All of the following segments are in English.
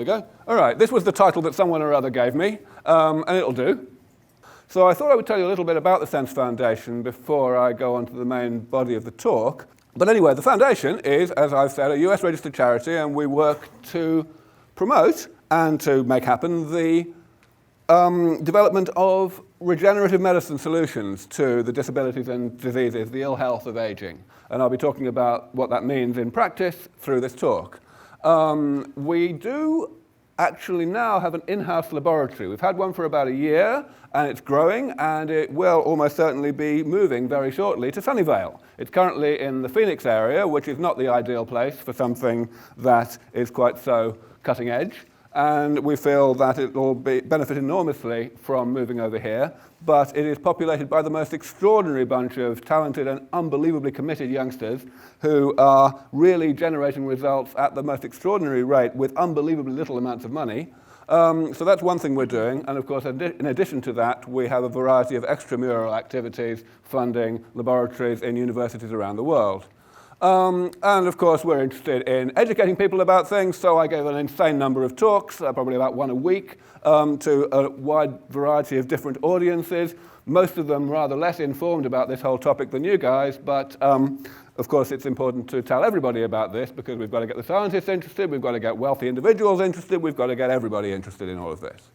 we go. All right, this was the title that someone or other gave me, and it'll do. So I thought I would tell you a little bit about the SENS Foundation before I go on to the main body of the talk. But anyway, the Foundation is, as I've said, a US registered charity, and we work to promote and to make happen the development of regenerative medicine solutions to the disabilities and diseases, the ill health of aging. And I'll be talking about what that means in practice through this talk. We do actually now have an in-house laboratory. We've had one for about a year, and it's growing, and it will almost certainly be moving very shortly to Sunnyvale. It's currently in the Phoenix area, which is not the ideal place for something that is quite so cutting edge. And we feel that it will benefit enormously from moving over here, but it is populated by the most extraordinary bunch of talented and unbelievably committed youngsters who are really generating results at the most extraordinary rate with unbelievably little amounts of money. So that's one thing we're doing, and of course, in addition to that, we have a variety of extramural activities funding laboratories in universities around the world. And of course, we're interested in educating people about things, so I gave an insane number of talks, probably about one a week, to a wide variety of different audiences, most of them rather less informed about this whole topic than you guys, but of course it's important to tell everybody about this because we've got to get the scientists interested, we've got to get wealthy individuals interested, we've got to get everybody interested in all of this.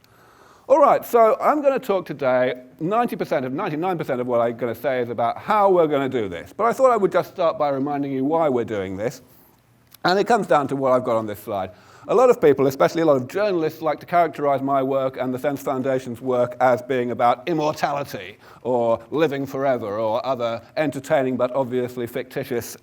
All right, so I'm going to talk today, 99% of what I'm going to say is about how we're going to do this. But I thought I would just start by reminding you why we're doing this. And it comes down to what I've got on this slide. A lot of people, especially a lot of journalists, like to characterize my work and the SENS Foundation's work as being about immortality or living forever or other entertaining but obviously fictitious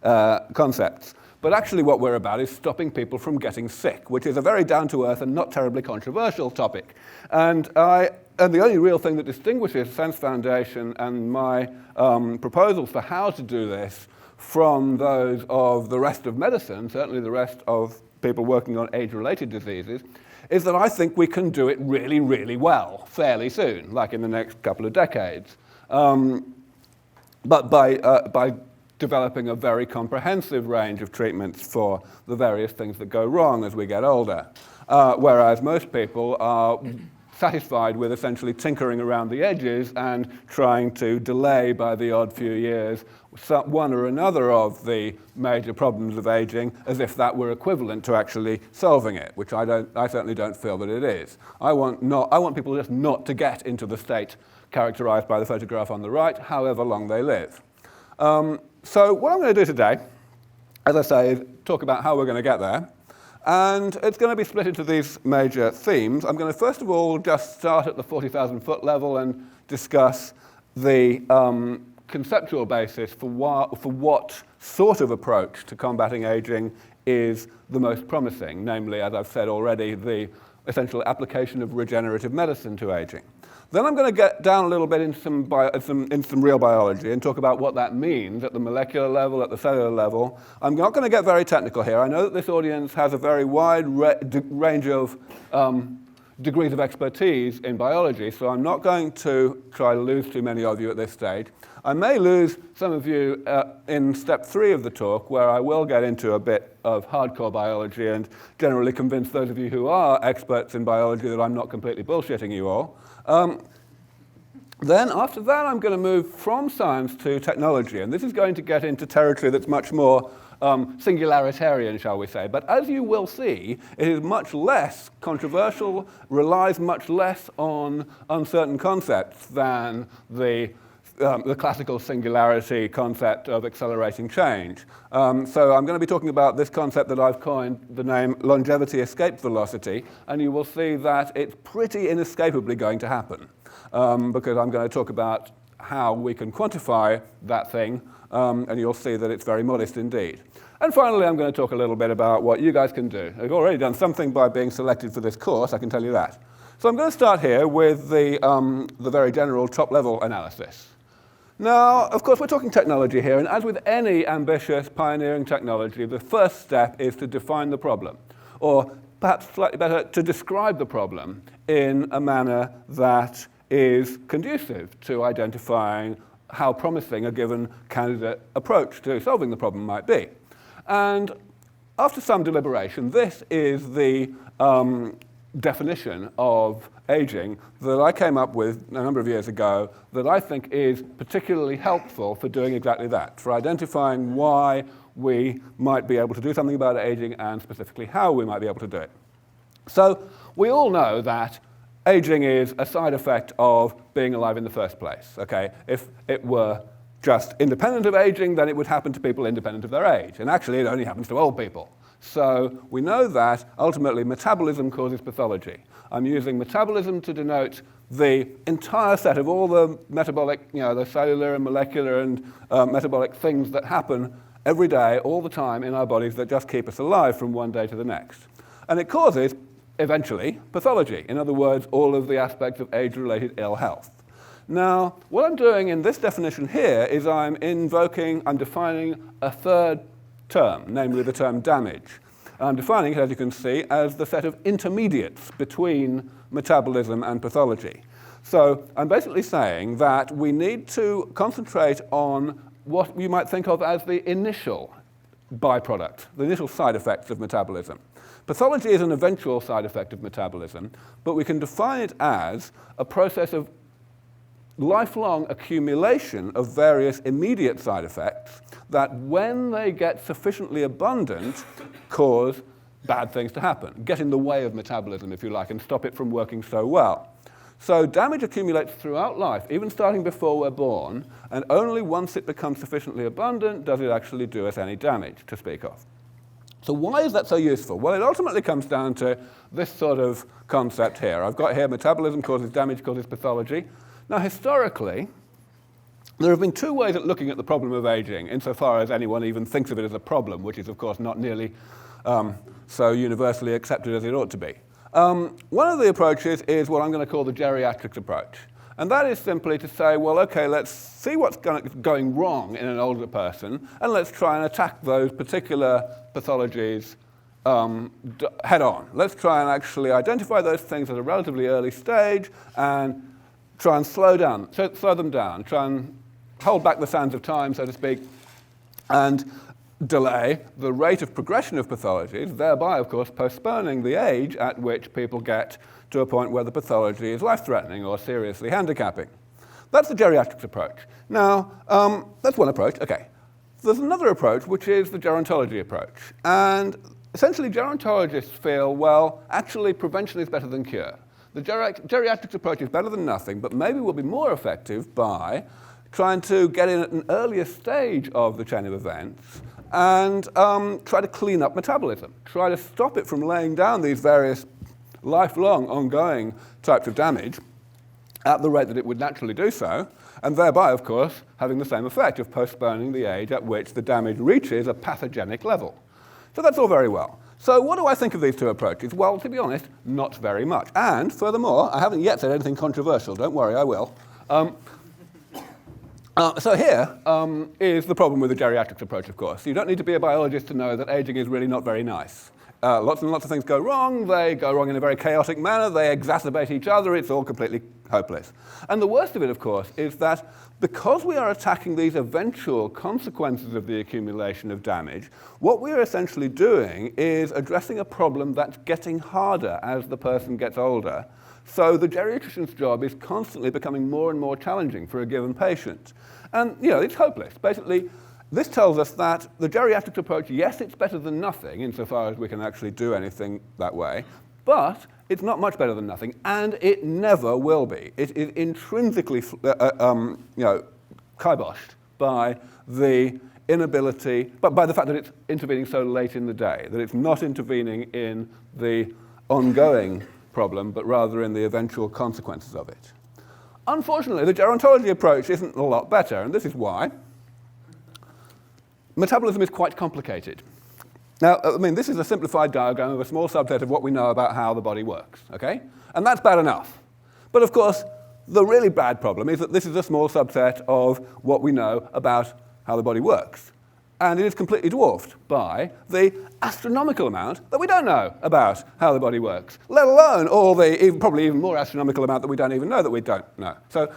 concepts. But actually what we're about is stopping people from getting sick, which is a very down-to-earth and not terribly controversial topic. And the only real thing that distinguishes the SENS Foundation and my proposals for how to do this from those of the rest of medicine, certainly the rest of people working on age-related diseases, is that I think we can do it really, really well fairly soon, like in the next couple of decades. But by developing a very comprehensive range of treatments for the various things that go wrong as we get older, whereas most people are satisfied with essentially tinkering around the edges and trying to delay by the odd few years one or another of the major problems of aging as if that were equivalent to actually solving it, which I certainly don't feel that it is. I want people just not to get into the state characterized by the photograph on the right, however long they live. So what I'm going to do today, as I say, is talk about how we're going to get there. And it's going to be split into these major themes. I'm going to first of all just start at the 40,000-foot level and discuss the conceptual basis for what sort of approach to combating aging is the most promising, namely, as I've said already, the essential application of regenerative medicine to aging. Then I'm going to get down a little bit into some real biology and talk about what that means at the molecular level, at the cellular level. I'm not going to get very technical here. I know that this audience has a very wide range of degrees of expertise in biology, so I'm not going to try to lose too many of you at this stage. I may lose some of you in step 3 of the talk, where I will get into a bit of hardcore biology and generally convince those of you who are experts in biology that I'm not completely bullshitting you all. Then after that, I'm going to move from science to technology, and this is going to get into territory that's much more singularitarian, shall we say. But as you will see, it is much less controversial, relies much less on uncertain concepts than the classical singularity concept of accelerating change. So I'm going to be talking about this concept that I've coined the name longevity escape velocity, and you will see that it's pretty inescapably going to happen, because I'm going to talk about how we can quantify that thing, and you'll see that it's very modest indeed. And finally, I'm going to talk a little bit about what you guys can do. I've already done something by being selected for this course, I can tell you that. So I'm going to start here with the very general top-level analysis. Now, of course, we're talking technology here, and as with any ambitious pioneering technology, the first step is to define the problem, or perhaps slightly better, to describe the problem in a manner that is conducive to identifying how promising a given candidate approach to solving the problem might be. And after some deliberation, this is the definition of aging that I came up with a number of years ago that I think is particularly helpful for doing exactly that, for identifying why we might be able to do something about aging and specifically how we might be able to do it. So we all know that aging is a side effect of being alive in the first place. Okay? If it were just independent of aging, then it would happen to people independent of their age. And actually, it only happens to old people. So we know that ultimately metabolism causes pathology. I'm using metabolism to denote the entire set of all the metabolic, the cellular and molecular and metabolic things that happen every day, all the time in our bodies that just keep us alive from one day to the next. And it causes, eventually, pathology. In other words, all of the aspects of age-related ill health. Now, what I'm doing in this definition here is I'm defining a third term, namely the term damage. And I'm defining it, as you can see, as the set of intermediates between metabolism and pathology. So I'm basically saying that we need to concentrate on what you might think of as the initial byproduct, the initial side effects of metabolism. Pathology is an eventual side effect of metabolism, but we can define it as a process of lifelong accumulation of various immediate side effects that, when they get sufficiently abundant, cause bad things to happen, get in the way of metabolism, if you like, and stop it from working so well. So damage accumulates throughout life, even starting before we're born, and only once it becomes sufficiently abundant does it actually do us any damage to speak of. So why is that so useful? Well, it ultimately comes down to this sort of concept here. I've got here metabolism causes damage, causes pathology. Now, historically, there have been two ways of looking at the problem of aging, insofar as anyone even thinks of it as a problem, which is, of course, not nearly so universally accepted as it ought to be. One of the approaches is what I'm going to call the geriatrics approach. And that is simply to say, well, okay, let's see what's going wrong in an older person, and let's try and attack those particular pathologies head on. Let's try and actually identify those things at a relatively early stage and try and slow them down, try and hold back the sands of time, so to speak, and delay the rate of progression of pathologies, thereby, of course, postponing the age at which people get to a point where the pathology is life-threatening or seriously handicapping. That's the geriatrics approach. Now, that's one approach. Okay. There's another approach, which is the gerontology approach. And essentially, gerontologists feel, well, actually, prevention is better than cure. The geriatrics approach is better than nothing, but maybe will be more effective by trying to get in at an earlier stage of the chain of events and try to clean up metabolism, try to stop it from laying down these various lifelong, ongoing types of damage at the rate that it would naturally do so, and thereby, of course, having the same effect of postponing the age at which the damage reaches a pathogenic level. So that's all very well. So what do I think of these two approaches? Well, to be honest, not very much. And furthermore, I haven't yet said anything controversial. Don't worry, I will. So here is the problem with the geriatrics approach, of course. You don't need to be a biologist to know that aging is really not very nice. Lots and lots of things go wrong. They go wrong in a very chaotic manner. They exacerbate each other. It's all completely hopeless. And the worst of it, of course, is that because we are attacking these eventual consequences of the accumulation of damage, what we are essentially doing is addressing a problem that's getting harder as the person gets older. So the geriatrician's job is constantly becoming more and more challenging for a given patient. And, it's hopeless. Basically, this tells us that the geriatrics approach, yes, it's better than nothing insofar as we can actually do anything that way, but it's not much better than nothing, and it never will be. It is intrinsically, kiboshed by the inability, but by the fact that it's intervening so late in the day, that it's not intervening in the ongoing problem, but rather in the eventual consequences of it. Unfortunately, the gerontology approach isn't a lot better, and this is why. Metabolism is quite complicated. Now, this is a simplified diagram of a small subset of what we know about how the body works, okay? And that's bad enough. But of course, the really bad problem is that this is a small subset of what we know about how the body works. And it is completely dwarfed by the astronomical amount that we don't know about how the body works, let alone all the probably even more astronomical amount that we don't even know that we don't know. So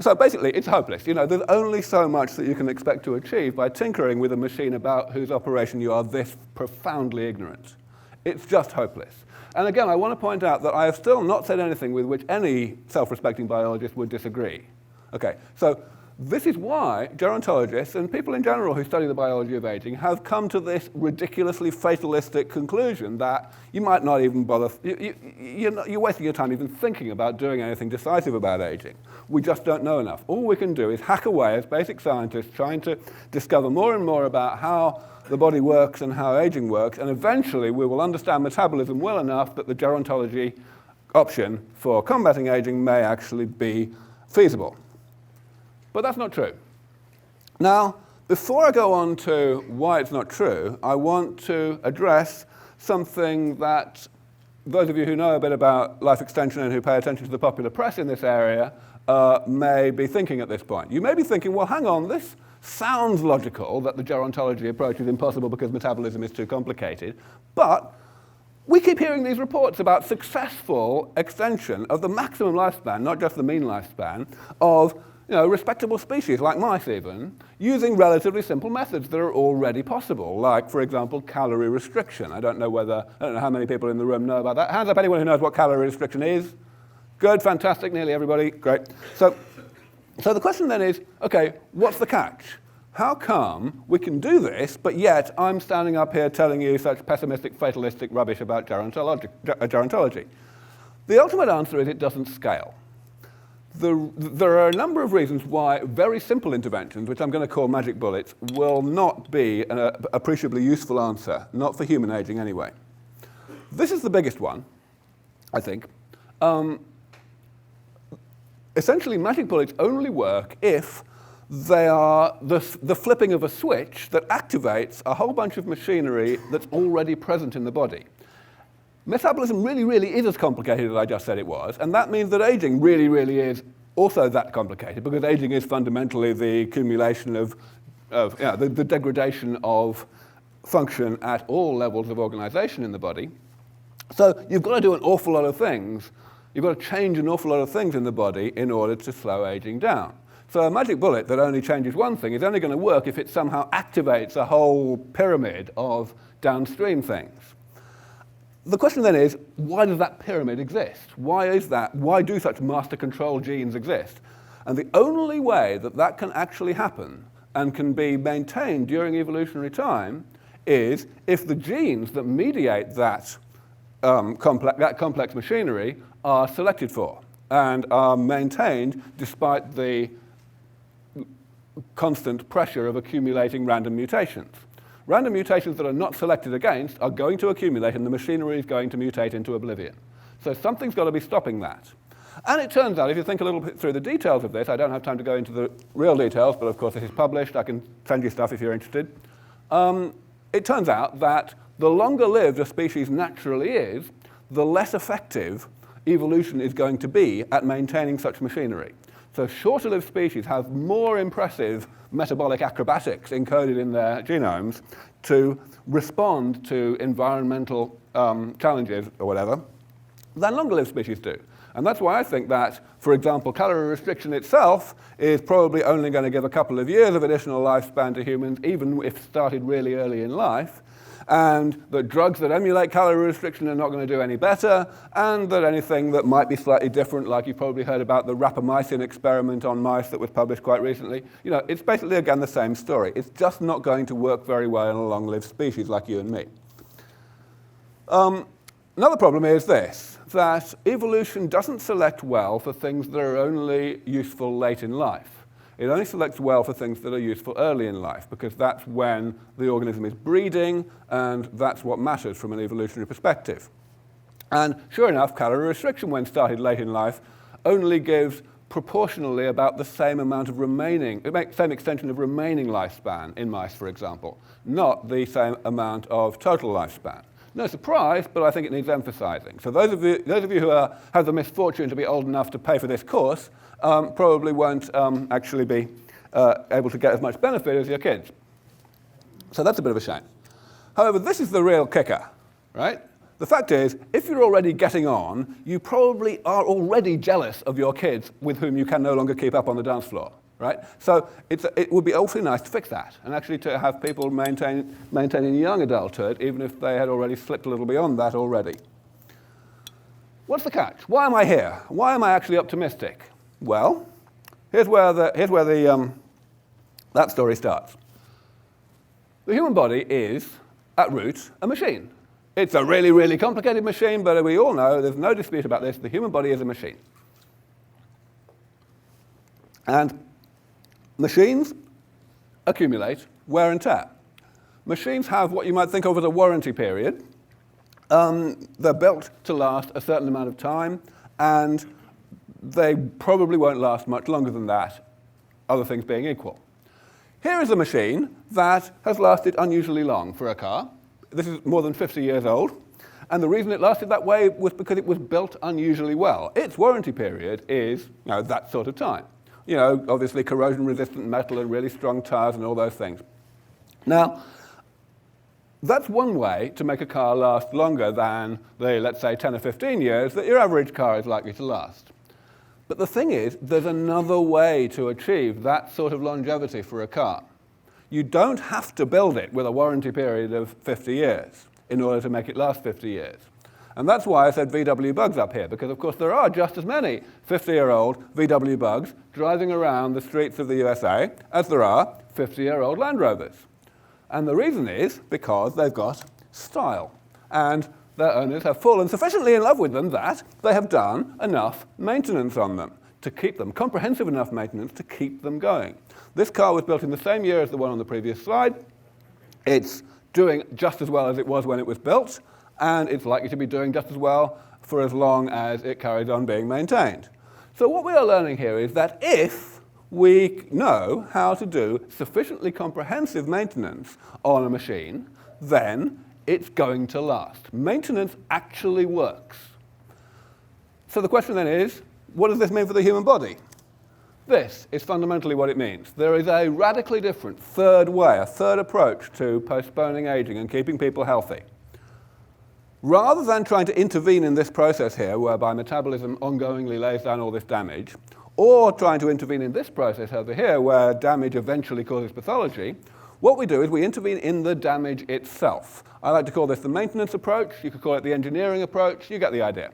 So basically, it's hopeless. You know, there's only so much that you can expect to achieve by tinkering with a machine about whose operation you are this profoundly ignorant. It's just hopeless. And again, I want to point out that I have still not said anything with which any self-respecting biologist would disagree. Okay, so this is why gerontologists and people in general who study the biology of aging have come to this ridiculously fatalistic conclusion that you might not even bother, you're wasting your time even thinking about doing anything decisive about aging. We just don't know enough. All we can do is hack away as basic scientists trying to discover more and more about how the body works and how aging works, and eventually we will understand metabolism well enough that the gerontology option for combating aging may actually be feasible. But that's not true. Now, before I go on to why it's not true, I want to address something that those of you who know a bit about life extension and who pay attention to the popular press in this area may be thinking at this point. You may be thinking, well, hang on, this sounds logical that the gerontology approach is impossible because metabolism is too complicated, but we keep hearing these reports about successful extension of the maximum lifespan, not just the mean lifespan, of respectable species, like mice even, using relatively simple methods that are already possible, like, for example, calorie restriction. I don't know how many people in the room know about that. Hands up anyone who knows what calorie restriction is. Good, fantastic, nearly everybody, great. So the question then is, okay, what's the catch? How come we can do this, but yet I'm standing up here telling you such pessimistic, fatalistic rubbish about gerontology? The ultimate answer is it doesn't scale. There are a number of reasons why very simple interventions, which I'm going to call magic bullets, will not be an appreciably useful answer, not for human aging anyway. This is the biggest one, I think. Essentially, magic bullets only work if they are the flipping of a switch that activates a whole bunch of machinery that's already present in the body. Metabolism really, really is as complicated as I just said it was, and that means that aging really, really is also that complicated, because aging is fundamentally the accumulation of the degradation of function at all levels of organization in the body. So you've got to do an awful lot of things. You've got to change an awful lot of things in the body in order to slow aging down. So a magic bullet that only changes one thing is only going to work if it somehow activates a whole pyramid of downstream things. The question then is, why does that pyramid exist? Why is that? Why do such master control genes exist? And the only way that that can actually happen and can be maintained during evolutionary time is if the genes that mediate that complex machinery are selected for and are maintained despite the constant pressure of accumulating random mutations. Random mutations that are not selected against are going to accumulate, and the machinery is going to mutate into oblivion. So something's got to be stopping that. And it turns out, if you think a little bit through the details of this, I don't have time to go into the real details, but of course this is published. I can send you stuff if you're interested. It turns out that the longer lived a species naturally is, the less effective evolution is going to be at maintaining such machinery. So shorter lived species have more impressive metabolic acrobatics encoded in their genomes to respond to environmental challenges or whatever than longer lived species do. And that's why I think that, for example, calorie restriction itself is probably only going to give a couple of years of additional lifespan to humans, even if started really early in life, and that drugs that emulate calorie restriction are not going to do any better, and that anything that might be slightly different, like you've probably heard about the rapamycin experiment on mice that was published quite recently, it's basically, again, the same story. It's just not going to work very well in a long-lived species like you and me. Another problem is this, that evolution doesn't select well for things that are only useful late in life. It only selects well for things that are useful early in life, because that's when the organism is breeding, and that's what matters from an evolutionary perspective. And sure enough, calorie restriction, when started late in life, only gives proportionally about the same amount of same extension of remaining lifespan in mice, for example, not the same amount of total lifespan. No surprise, but I think it needs emphasizing. So those of you who have the misfortune to be old enough to pay for this course probably won't actually be able to get as much benefit as your kids. So that's a bit of a shame. However, this is the real kicker, right? The fact is, if you're already getting on, you probably are already jealous of your kids with whom you can no longer keep up on the dance floor, right? So it would be awfully nice to fix that, and actually to have people maintaining young adulthood, even if they had already slipped a little beyond that already. What's the catch? Why am I here? Why am I actually optimistic? Well, here's where that story starts. The human body is, at root, a machine. It's a really, really complicated machine, but we all know, there's no dispute about this, the human body is a machine. And machines accumulate wear and tear. Machines have what you might think of as a warranty period. They're built to last a certain amount of time, and they probably won't last much longer than that, other things being equal. Here is a machine that has lasted unusually long for a car. This is more than 50 years old, and the reason it lasted that way was because it was built unusually well. Its warranty period is that sort of time. Obviously corrosion-resistant metal and really strong tires and all those things. Now, that's one way to make a car last longer than the, let's say, 10 or 15 years that your average car is likely to last. But the thing is, there's another way to achieve that sort of longevity for a car. You don't have to build it with a warranty period of 50 years in order to make it last 50 years. And that's why I said VW bugs up here, because of course there are just as many 50-year-old VW bugs driving around the streets of the USA as there are 50-year-old Land Rovers. And the reason is because they've got style. And their owners have fallen sufficiently in love with them that they have done enough maintenance on them to keep them, comprehensive enough maintenance to keep them going. This car was built in the same year as the one on the previous slide. It's doing just as well as it was when it was built, and it's likely to be doing just as well for as long as it carries on being maintained. So what we are learning here is that if we know how to do sufficiently comprehensive maintenance on a machine, then it's going to last. Maintenance actually works. So the question then is, what does this mean for the human body? This is fundamentally what it means. There is a radically different third way, a third approach to postponing aging and keeping people healthy. Rather than trying to intervene in this process here, whereby metabolism ongoingly lays down all this damage, or trying to intervene in this process over here, where damage eventually causes pathology, what we do is we intervene in the damage itself. I like to call this the maintenance approach. You could call it the engineering approach. You get the idea.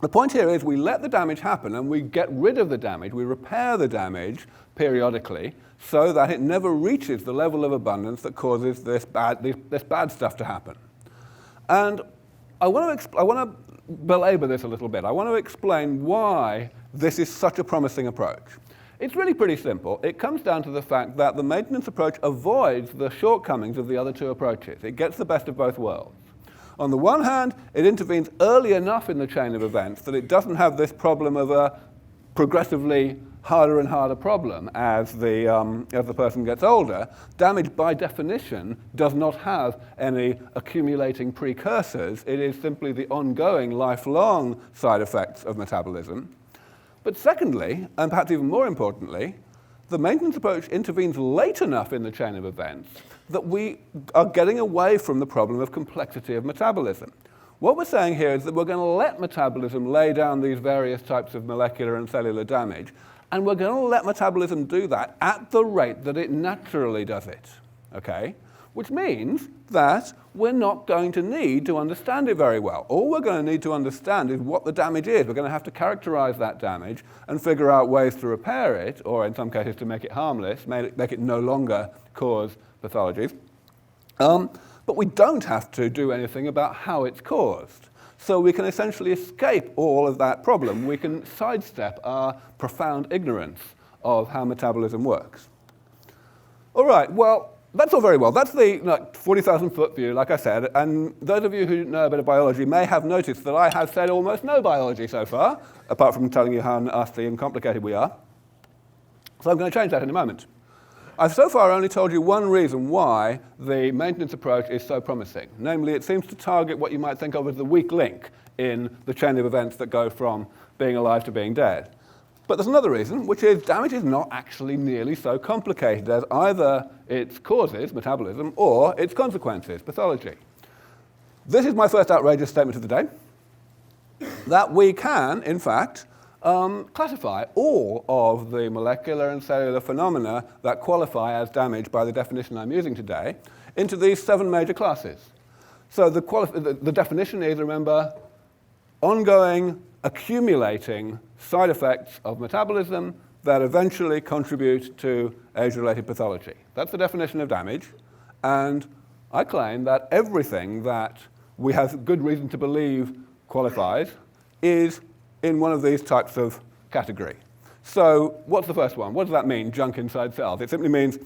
The point here is we let the damage happen and we get rid of the damage, we repair the damage periodically so that it never reaches the level of abundance that causes this bad stuff to happen. And I want to belabor this a little bit. I want to explain why this is such a promising approach. It's really pretty simple. It comes down to the fact that the maintenance approach avoids the shortcomings of the other two approaches. It gets the best of both worlds. On the one hand, it intervenes early enough in the chain of events that it doesn't have this problem of a progressively harder and harder problem as the person gets older. Damage, by definition, does not have any accumulating precursors. It is simply the ongoing, lifelong side effects of metabolism. But secondly, and perhaps even more importantly, the maintenance approach intervenes late enough in the chain of events that we are getting away from the problem of complexity of metabolism. What we're saying here is that we're going to let metabolism lay down these various types of molecular and cellular damage, and we're going to let metabolism do that at the rate that it naturally does it, okay? Which means that we're not going to need to understand it very well. All we're going to need to understand is what the damage is. We're going to have to characterize that damage and figure out ways to repair it, or in some cases to make it harmless, make it no longer cause pathologies. But we don't have to do anything about how it's caused. So we can essentially escape all of that problem. We can sidestep our profound ignorance of how metabolism works. All right, well, that's all very well. That's the 40,000-foot view, like I said, and those of you who know a bit of biology may have noticed that I have said almost no biology so far, apart from telling you how nasty and complicated we are. So I'm going to change that in a moment. I've so far only told you one reason why the maintenance approach is so promising. Namely, it seems to target what you might think of as the weak link in the chain of events that go from being alive to being dead. But there's another reason, which is damage is not actually nearly so complicated as either its causes, metabolism, or its consequences, pathology. this is my first outrageous statement of the day, that we can, in fact, classify all of the molecular and cellular phenomena that qualify as damage by the definition I'm using today into these 7 major classes. So the definition is, remember, ongoing, accumulating side effects of metabolism that eventually contribute to age-related pathology. That's the definition of damage, and I claim that everything that we have good reason to believe qualifies is in one of these types of category. So what's the first one? What does that mean, junk inside cells? It simply means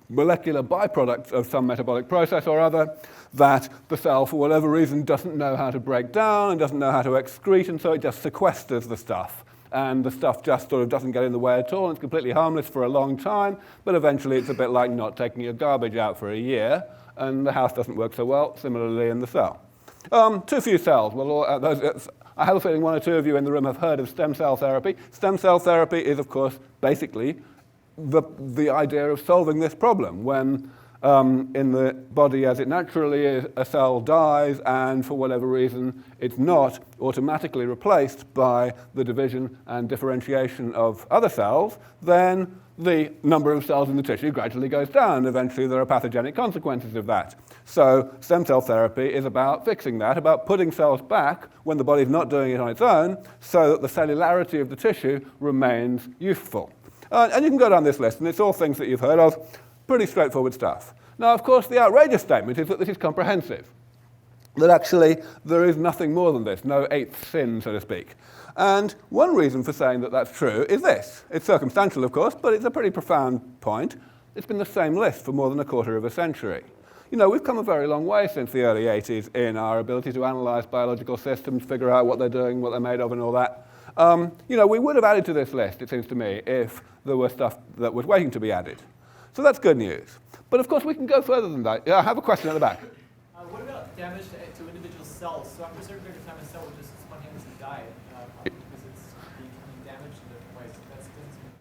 molecular byproducts of some metabolic process or other that the cell, for whatever reason, doesn't know how to break down and doesn't know how to excrete, and so it just sequesters the stuff. And the stuff just sort of doesn't get in the way at all, and it's completely harmless for a long time, but eventually it's a bit like not taking your garbage out for a year, and the house doesn't work so well, similarly in the cell. Too few cells. Well, I have a feeling 1 or 2 of you in the room have heard of stem cell therapy. Stem cell therapy is, of course, basically the idea of solving this problem when in the body as it naturally is, a cell dies and for whatever reason it's not automatically replaced by the division and differentiation of other cells, then the number of cells in the tissue gradually goes down. Eventually there are pathogenic consequences of that. So stem cell therapy is about fixing that, about putting cells back when the body's not doing it on its own so that the cellularity of the tissue remains useful. And you can go down this list, and it's all things that you've heard of. Pretty straightforward stuff. Now, of course, the outrageous statement is that this is comprehensive, that actually there is nothing more than this, no 8th sin, so to speak. And one reason for saying that that's true is this. It's circumstantial, of course, but it's a pretty profound point. It's been the same list for more than a quarter of a century. You know, we've come a very long way since the early 80s in our ability to analyze biological systems, figure out what they're doing, what they're made of, and all that. You know, we would have added to this list, it seems to me, if there were stuff that was waiting to be added. So that's good news. But of course, we can go further than that. Yeah, I have a question at the back. What about damage to individual cells? So after a certain period of time, a cell will just spontaneously die because it's becoming damaged in different ways.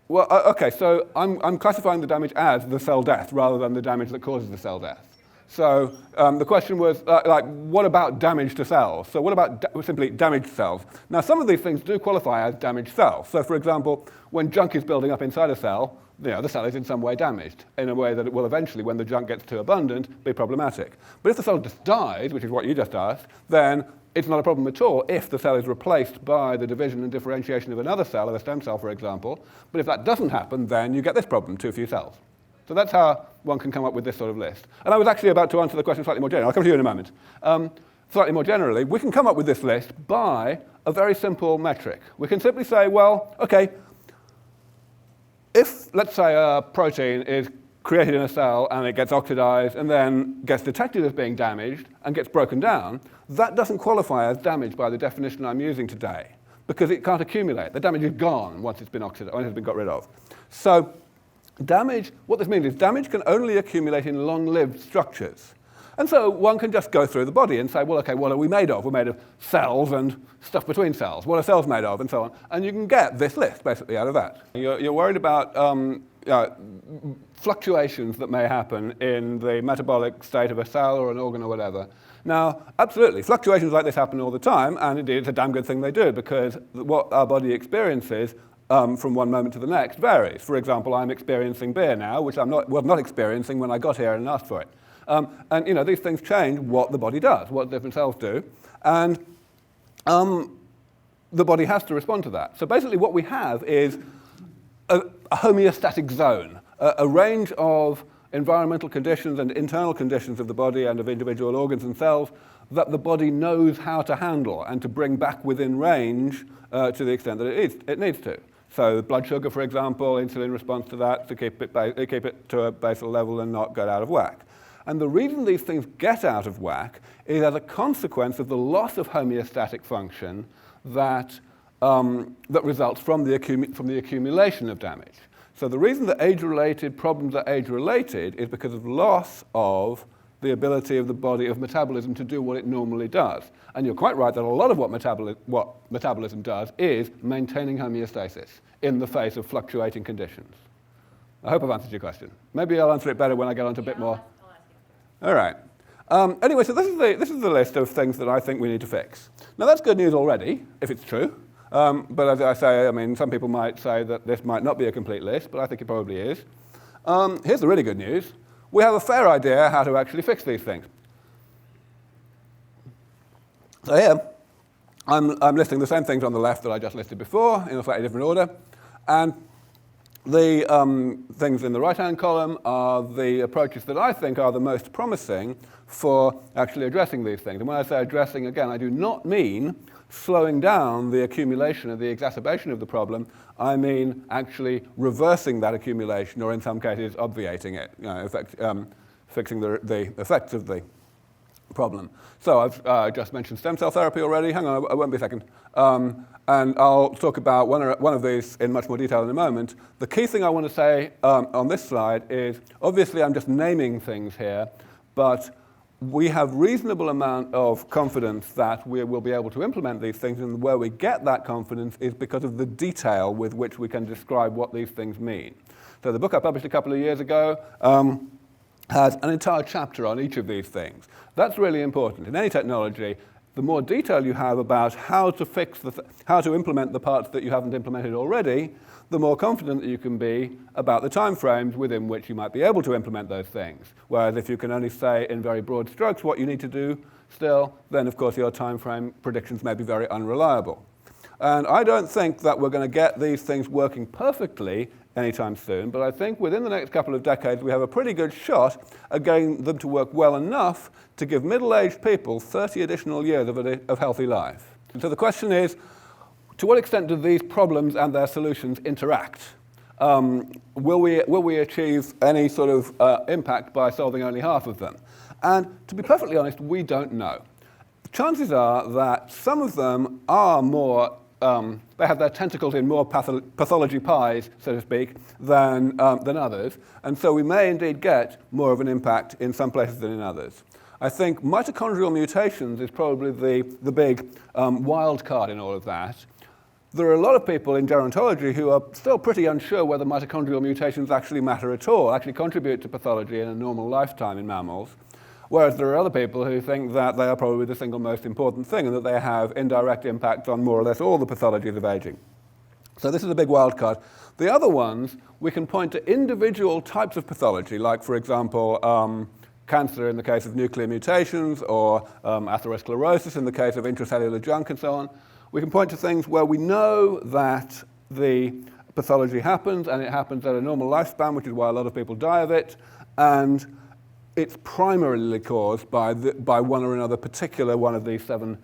Well, okay, so I'm classifying the damage as the cell death rather than the damage that causes the cell death. So the question was, what about damage to cells? So what about simply damaged cells? Now, some of these things do qualify as damaged cells. So, for example, when junk is building up inside a cell, you know, the cell is in some way damaged, in a way that it will eventually, when the junk gets too abundant, be problematic. But if the cell just dies, which is what you just asked, then it's not a problem at all if the cell is replaced by the division and differentiation of another cell, of a stem cell, for example. But if that doesn't happen, then you get this problem, too few cells. So that's how one can come up with this sort of list. And I was actually about to answer the question slightly more generally. I'll come to you in a moment. Slightly more generally, we can come up with this list by a very simple metric. We can simply say, well, okay, if, let's say, a protein is created in a cell and it gets oxidized and then gets detected as being damaged and gets broken down, that doesn't qualify as damage by the definition I'm using today because it can't accumulate. The damage is gone once it's been oxidized, once it's been got rid of. So damage, what this means is damage can only accumulate in long-lived structures. And so one can just go through the body and say, well, okay, what are we made of? We're made of cells and stuff between cells. What are cells made of? And so on. And you can get this list, basically, out of that. You're worried about fluctuations that may happen in the metabolic state of a cell or an organ or whatever. Now, absolutely, fluctuations like this happen all the time, and indeed it's a damn good thing they do, because what our body experiences from one moment to the next varies. For example, I'm experiencing beer now, which I was not experiencing when I got here and asked for it. And you know, these things change what the body does, what different cells do, and the body has to respond to that. So basically what we have is a homeostatic zone, a range of environmental conditions and internal conditions of the body and of individual organs and cells that the body knows how to handle and to bring back within range to the extent that it needs to. So blood sugar, for example, insulin responds to that to keep it to a basal level and not get out of whack. And the reason these things get out of whack is as a consequence of the loss of homeostatic function that results from the accumulation of damage. So the reason that age-related problems are age-related is because of loss of the ability of the body of metabolism to do what it normally does. And you're quite right that a lot of what metabolism does is maintaining homeostasis in the face of fluctuating conditions. I hope I've answered your question. Maybe I'll answer it better when I get on to a bit more. I'll ask it. All right. Anyway, so this is the list of things that I think we need to fix. Now that's good news already, if it's true. But as I say, I mean, some people might say that this might not be a complete list, but I think it probably is. Here's the really good news. We have a fair idea how to actually fix these things. So here, I'm listing the same things on the left that I just listed before in a slightly different order. And the things in the right-hand column are the approaches that I think are the most promising for actually addressing these things. And when I say addressing, again, I do not mean slowing down the accumulation or the exacerbation of the problem. I mean actually reversing that accumulation, or in some cases obviating it, fixing the effects of the problem. So I've just mentioned stem cell therapy already. Hang on, I won't be a second. And I'll talk about one of these in much more detail in a moment. The key thing I want to say on this slide is, obviously I'm just naming things here, but we have reasonable amount of confidence that we will be able to implement these things, and where we get that confidence is because of the detail with which we can describe what these things mean. So the book I published a couple of years ago has an entire chapter on each of these things. That's really important. In any technology, the more detail you have about how to fix how to implement the parts that you haven't implemented already, the more confident that you can be about the time frames within which you might be able to implement those things. Whereas if you can only say in very broad strokes what you need to do still, then of course your time frame predictions may be very unreliable. And I don't think that we're going to get these things working perfectly anytime soon, but I think within the next couple of decades we have a pretty good shot at getting them to work well enough to give middle-aged people 30 additional years of healthy life. And so the question is, to what extent do these problems and their solutions interact? Will we achieve any sort of impact by solving only half of them? And to be perfectly honest, we don't know. Chances are that some of them are more, they have their tentacles in more pathology pies, so to speak, than others. And so we may indeed get more of an impact in some places than in others. I think mitochondrial mutations is probably the big wild card in all of that. There are a lot of people in gerontology who are still pretty unsure whether mitochondrial mutations actually matter at all, actually contribute to pathology in a normal lifetime in mammals. Whereas there are other people who think that they are probably the single most important thing and that they have indirect impact on more or less all the pathologies of aging. So this is a big wild card. The other ones, we can point to individual types of pathology, like, for example, cancer in the case of nuclear mutations, or atherosclerosis in the case of intracellular junk and so on. We can point to things where we know that the pathology happens, and it happens at a normal lifespan, which is why a lot of people die of it, and it's primarily caused by one or another particular one of these 7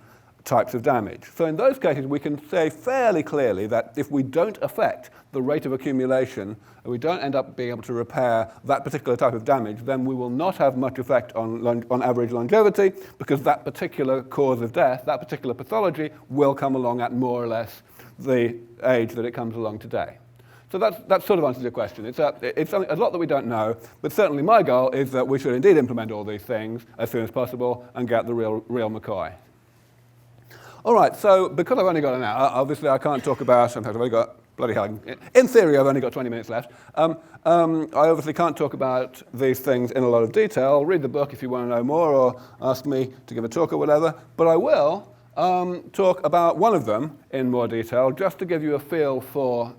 types of damage. So in those cases, we can say fairly clearly that if we don't affect the rate of accumulation, and we don't end up being able to repair that particular type of damage, then we will not have much effect on average longevity, because that particular cause of death, that particular pathology, will come along at more or less the age that it comes along today. So that sort of answers your question. It's a lot that we don't know, but certainly my goal is that we should indeed implement all these things as soon as possible and get the real McCoy. All right, so because I've only got an hour, obviously I can't talk about, in fact I've only got, bloody hell, in theory I've only got 20 minutes left. I obviously can't talk about these things in a lot of detail. Read the book if you want to know more, or ask me to give a talk or whatever, but I will talk about one of them in more detail, just to give you a feel for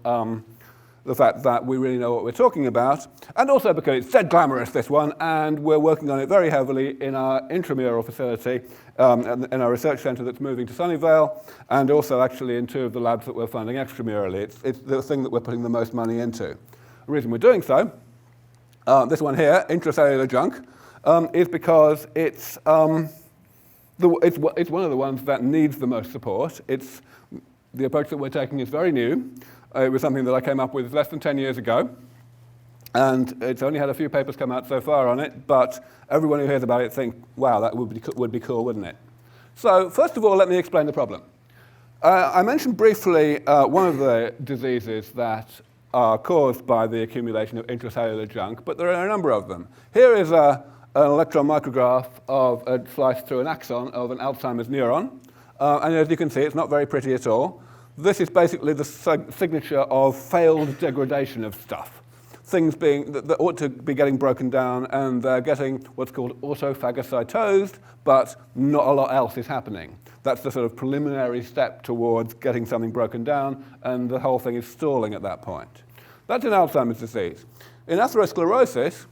the fact that we really know what we're talking about, and also because it's dead glamorous, this one, and we're working on it very heavily in our intramural facility, in our research centre that's moving to Sunnyvale, and also actually in 2 of the labs that we're funding extramurally. It's the thing that we're putting the most money into. The reason we're doing so, this one here, intracellular junk, is because it's one of the ones that needs the most support. The approach that we're taking is very new. It was something that I came up with less than 10 years ago, and it's only had a few papers come out so far on it, but everyone who hears about it thinks, wow, that would be cool, wouldn't it? So first of all, let me explain the problem. I mentioned briefly one of the diseases that are caused by the accumulation of intracellular junk, but there are a number of them. Here is an electron micrograph of a slice through an axon of an Alzheimer's neuron, and as you can see, it's not very pretty at all. This is basically the signature of failed degradation of stuff. things that ought to be getting broken down, and they're getting what's called autophagocytosed, but not a lot else is happening. That's the sort of preliminary step towards getting something broken down, and the whole thing is stalling at that point. That's in Alzheimer's disease. In atherosclerosis,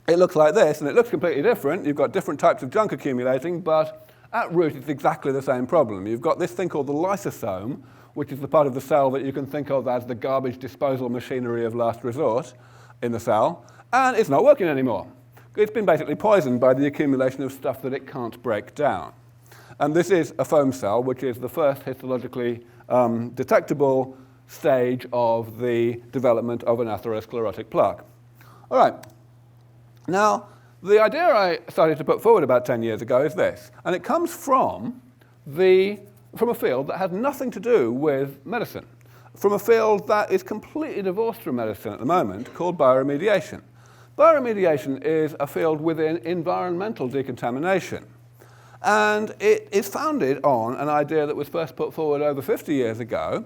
it looks like this, and it looks completely different. You've got different types of junk accumulating, but at root it's exactly the same problem. You've got this thing called the lysosome, which is the part of the cell that you can think of as the garbage disposal machinery of last resort in the cell, and it's not working anymore. It's been basically poisoned by the accumulation of stuff that it can't break down. And this is a foam cell, which is the first histologically detectable stage of the development of an atherosclerotic plaque. All right. Now, the idea I started to put forward about 10 years ago is this, and it comes from a field that has nothing to do with medicine, from a field that is completely divorced from medicine at the moment, called bioremediation. Bioremediation is a field within environmental decontamination, and it is founded on an idea that was first put forward over 50 years ago,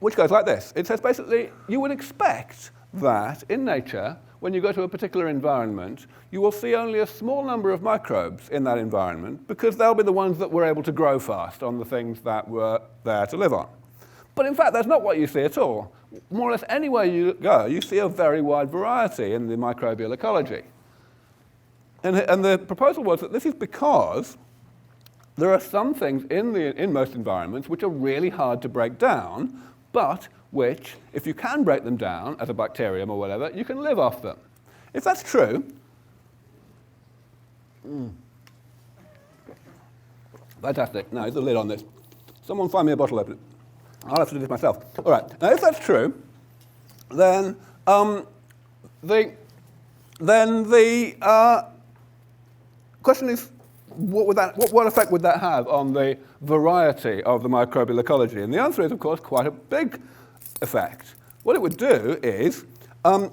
which goes like this. It says basically, you would expect that in nature, when you go to a particular environment, you will see only a small number of microbes in that environment because they'll be the ones that were able to grow fast on the things that were there to live on. But in fact, that's not what you see at all. More or less anywhere you go, you see a very wide variety in the microbial ecology. And the proposal was that this is because there are some things in most environments which are really hard to break down, but which, if you can break them down as a bacterium or whatever, you can live off them. If that's true, fantastic. No, there's a lid on this. Someone find me a bottle opener. I'll have to do this myself. All right. Now, if that's true, then the question is, what effect would that have on the variety of the microbial ecology? And the answer is, of course, quite a big effect. What it would do is,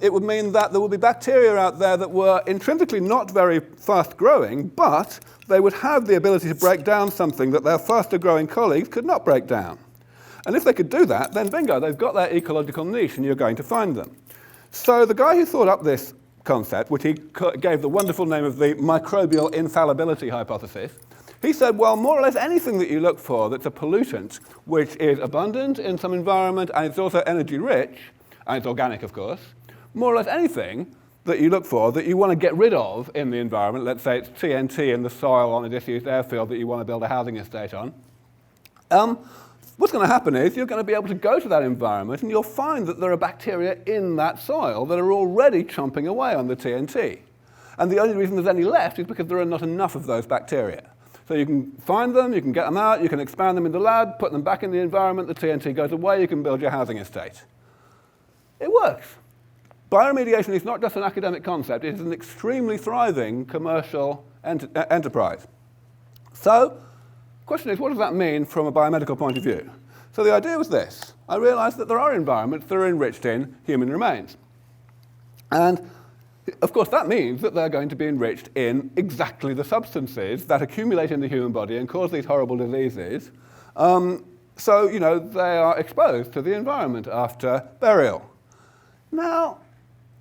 it would mean that there would be bacteria out there that were intrinsically not very fast growing, but they would have the ability to break down something that their faster growing colleagues could not break down. And if they could do that, then bingo, they've got their ecological niche and you're going to find them. So the guy who thought up this concept, which he gave the wonderful name of the microbial infallibility hypothesis, he said, well, more or less anything that you look for that's a pollutant, which is abundant in some environment and it's also energy rich, and it's organic, of course, more or less anything that you look for that you want to get rid of in the environment, let's say it's TNT in the soil on a disused airfield that you want to build a housing estate on, what's going to happen is you're going to be able to go to that environment and you'll find that there are bacteria in that soil that are already chomping away on the TNT. And the only reason there's any left is because there are not enough of those bacteria. So you can find them, you can get them out, you can expand them in the lab, put them back in the environment, the TNT goes away, you can build your housing estate. It works. Bioremediation is not just an academic concept, it is an extremely thriving commercial enterprise. So, the question is, what does that mean from a biomedical point of view? So the idea was this. I realized that there are environments that are enriched in human remains. And of course, that means that they're going to be enriched in exactly the substances that accumulate in the human body and cause these horrible diseases. So, they are exposed to the environment after burial. Now,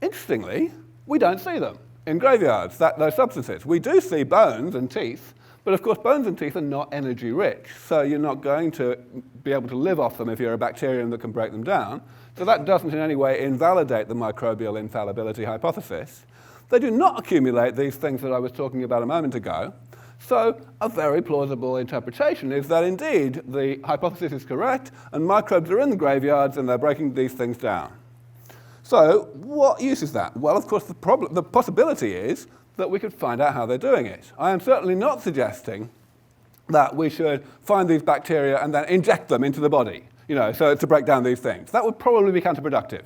interestingly, we don't see them in graveyards, those substances. We do see bones and teeth, but of course, bones and teeth are not energy rich, so you're not going to be able to live off them if you're a bacterium that can break them down. So that doesn't in any way invalidate the microbial infallibility hypothesis. They do not accumulate these things that I was talking about a moment ago. So a very plausible interpretation is that indeed the hypothesis is correct and microbes are in the graveyards and they're breaking these things down. So what use is that? Well, of course, the possibility is that we could find out how they're doing it. I am certainly not suggesting that we should find these bacteria and then inject them into the body, so to break down these things. That would probably be counterproductive.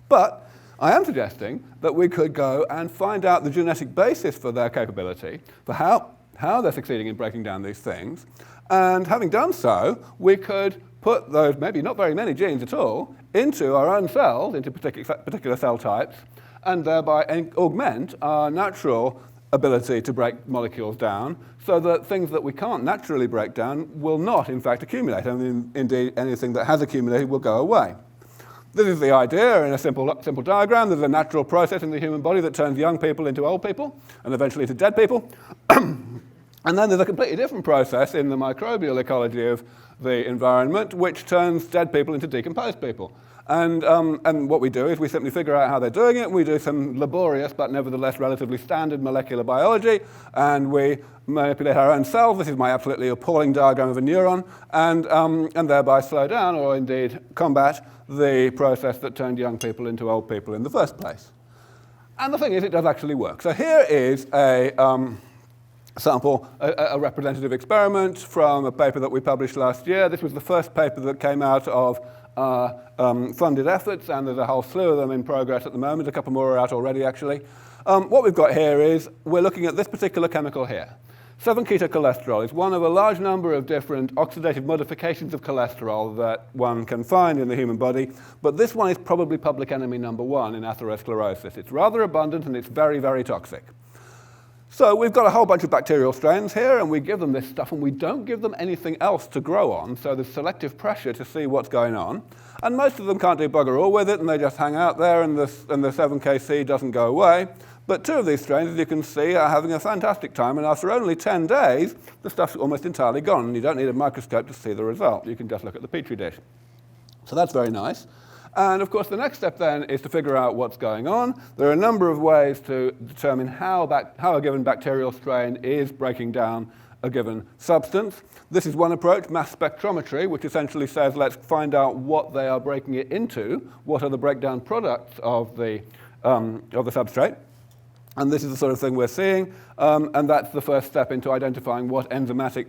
But I am suggesting that we could go and find out the genetic basis for their capability, for how they're succeeding in breaking down these things. And having done so, we could put those, maybe not very many genes at all, into our own cells, into particular cell types, and thereby augment our natural ability to break molecules down so that things that we can't naturally break down will not, in fact, accumulate. And indeed, anything that has accumulated will go away. This is the idea in a simple diagram. There's a natural process in the human body that turns young people into old people and eventually into dead people. And then there's a completely different process in the microbial ecology of the environment which turns dead people into decomposed people. And what we do is we simply figure out how they're doing it. We do some laborious but nevertheless relatively standard molecular biology, and we manipulate our own cells. This is my absolutely appalling diagram of a neuron, and thereby slow down or indeed combat the process that turned young people into old people in the first place. And the thing is, it does actually work. So here is a sample, a representative experiment from a paper that we published last year. This was the first paper that came out of funded efforts, and there's a whole slew of them in progress at the moment. A couple more are out already, actually. What we've got here is we're looking at this particular chemical here. 7-ketocholesterol is one of a large number of different oxidative modifications of cholesterol that one can find in the human body, but this one is probably public enemy number one in atherosclerosis. It's rather abundant and it's very, very toxic. So we've got a whole bunch of bacterial strains here, and we give them this stuff, and we don't give them anything else to grow on, so there's selective pressure to see what's going on. And most of them can't do bugger all with it, and they just hang out there, and the 7kC doesn't go away. But two of these strains, as you can see, are having a fantastic time, and after only 10 days, the stuff's almost entirely gone, and you don't need a microscope to see the result. You can just look at the Petri dish. So that's very nice. And of course, the next step then is to figure out what's going on. There are a number of ways to determine how a given bacterial strain is breaking down a given substance. This is one approach, mass spectrometry, which essentially says let's find out what they are breaking it into, what are the breakdown products of the substrate. And this is the sort of thing we're seeing, and that's the first step into identifying what enzymatic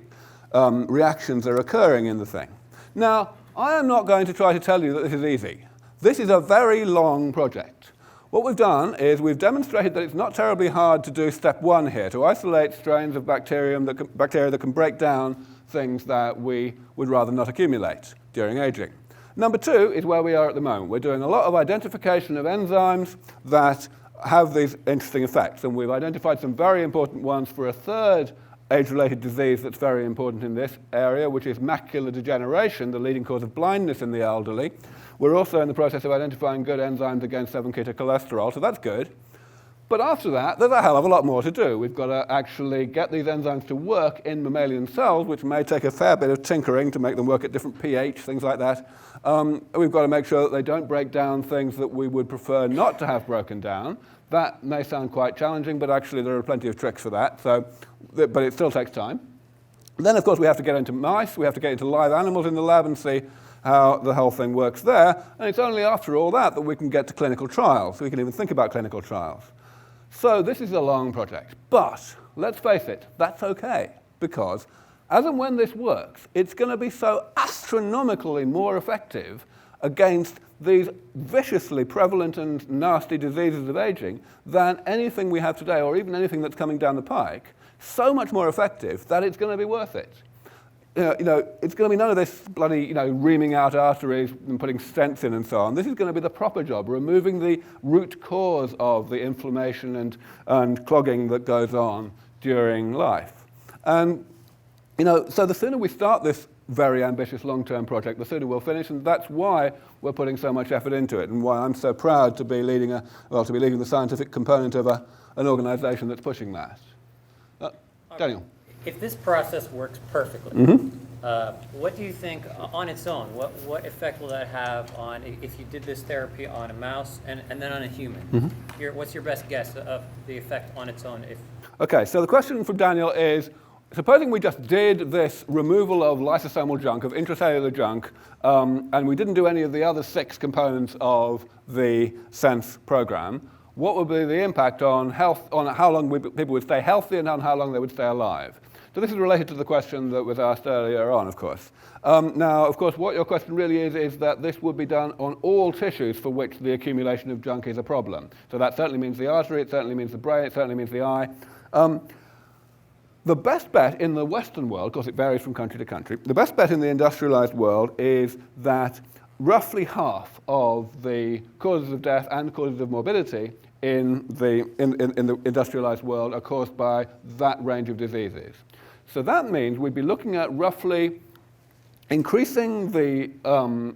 reactions are occurring in the thing. Now, I am not going to try to tell you that this is easy. This is a very long project. What we've done is we've demonstrated that it's not terribly hard to do step one here, to isolate strains of bacteria that can break down things that we would rather not accumulate during aging. Number two is where we are at the moment. We're doing a lot of identification of enzymes that have these interesting effects, and we've identified some very important ones for a third age-related disease that's very important in this area, which is macular degeneration, the leading cause of blindness in the elderly. We're also in the process of identifying good enzymes against 7-ketocholesterol, so that's good. But after that, there's a hell of a lot more to do. We've got to actually get these enzymes to work in mammalian cells, which may take a fair bit of tinkering to make them work at different pH, things like that. We've got to make sure that they don't break down things that we would prefer not to have broken down. That may sound quite challenging, but actually there are plenty of tricks for that, but it still takes time. Then, of course, we have to get into mice. We have to get into live animals in the lab and see how the whole thing works there. And it's only after all that we can get to clinical trials. We can even think about clinical trials. So this is a long project. But let's face it, that's okay. Because as and when this works, it's going to be so astronomically more effective against these viciously prevalent and nasty diseases of aging than anything we have today, or even anything that's coming down the pike. So much more effective that it's going to be worth it. It's going to be none of this bloody, reaming out arteries and putting stents in and so on. This is going to be the proper job, removing the root cause of the inflammation and clogging that goes on during life. And, so the sooner we start this very ambitious long-term project, the sooner we'll finish, and that's why we're putting so much effort into it, and why I'm so proud to be leading the scientific component of an organization that's pushing that. Daniel. If this process works perfectly, what do you think on its own? What effect will that have on if you did this therapy on a mouse and then on a human? What's your best guess of the effect on its own? Okay, so the question from Daniel is, supposing we just did this removal of lysosomal junk, of intracellular junk, and we didn't do any of the other 6 components of the SENS program, what would be the impact on health, on how long people would stay healthy and on how long they would stay alive? So this is related to the question that was asked earlier on, of course. Now, of course, what your question really is that this would be done on all tissues for which the accumulation of junk is a problem. So that certainly means the artery, it certainly means the brain, it certainly means the eye. The best bet in the Western world, of course it varies from country to country, the best bet in the industrialized world is that roughly half of the causes of death and causes of morbidity in the industrialized world are caused by that range of diseases. So that means we'd be looking at roughly increasing the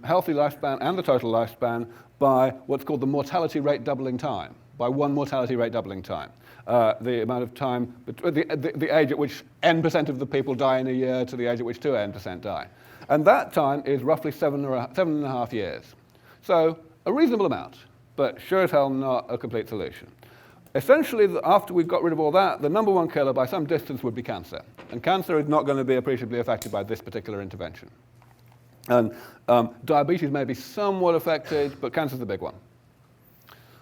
healthy lifespan and the total lifespan by what's called the mortality rate doubling time, by one mortality rate doubling time. The amount of time, the age at which n% of the people die in a year to the age at which 2n% die. And that time is roughly 7.5 years. So a reasonable amount, but sure as hell not a complete solution. Essentially, after we've got rid of all that, the number one killer by some distance would be cancer. And cancer is not going to be appreciably affected by this particular intervention. And diabetes may be somewhat affected, but cancer's the big one.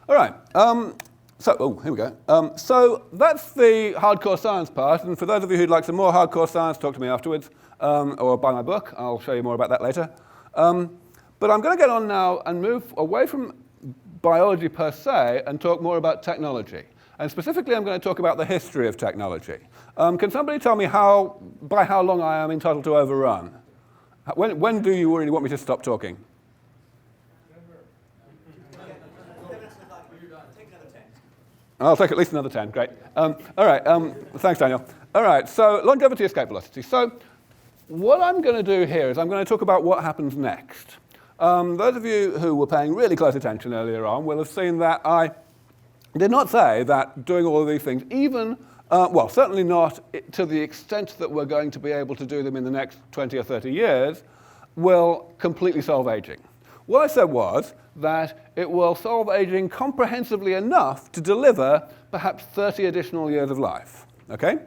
All right. Here we go. So that's the hardcore science part. And for those of you who'd like some more hardcore science, talk to me afterwards, or buy my book. I'll show you more about that later. But I'm going to get on now and move away from biology per se and talk more about technology. And specifically, I'm going to talk about the history of technology. Can somebody tell me by how long I am entitled to overrun? When do you really want me to stop talking? I'll take at least another 10, great. All right, thanks, Daniel. All right, so longevity, escape velocity. So what I'm going to do here is I'm going to talk about what happens next. Those of you who were paying really close attention earlier on will have seen that I did not say that doing all of these things, even, well, certainly not to the extent that we're going to be able to do them in the next 20 or 30 years, will completely solve aging. What I said was that it will solve aging comprehensively enough to deliver perhaps 30 additional years of life, okay?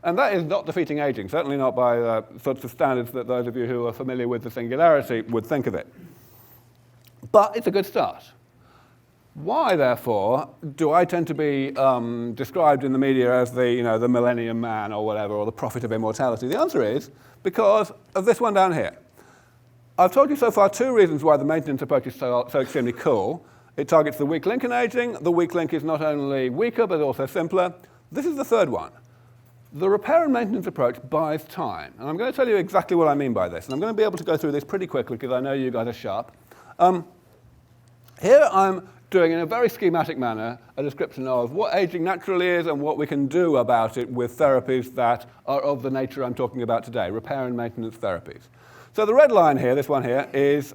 And that is not defeating aging, certainly not by the sorts of standards that those of you who are familiar with the Singularity would think of it. But it's a good start. Why, therefore, do I tend to be described in the media as the Millennium Man or whatever, or the prophet of immortality? The answer is because of this one down here. I've told you so far 2 reasons why the maintenance approach is so extremely cool. It targets the weak link in aging. The weak link is not only weaker, but also simpler. This is the 3rd one. The repair and maintenance approach buys time. And I'm going to tell you exactly what I mean by this. And I'm going to be able to go through this pretty quickly because I know you guys are sharp. Here I'm doing, in a very schematic manner, a description of what aging naturally is and what we can do about it with therapies that are of the nature I'm talking about today, repair and maintenance therapies. So the red line here, this one here, is